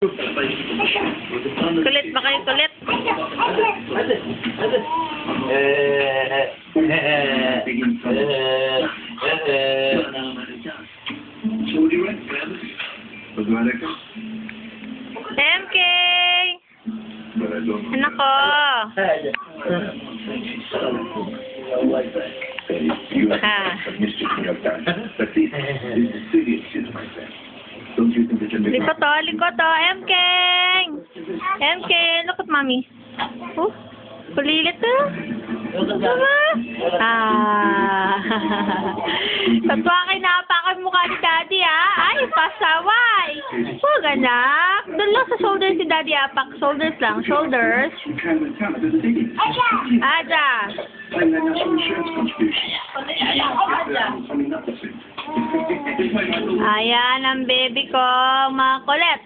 Kulit ba kayo kulit? MK! Anak ko! Likot to, MK! MK, look at mommy. Oh, kulilit to. Diba? Tatwa kayo napakan mukha ni Daddy, Ay, pasaway. Huwag anak. Doon lang sa shoulders si Daddy, apak. Shoulders lang, shoulders. Aja. Ayan ang baby ko, mga kulit.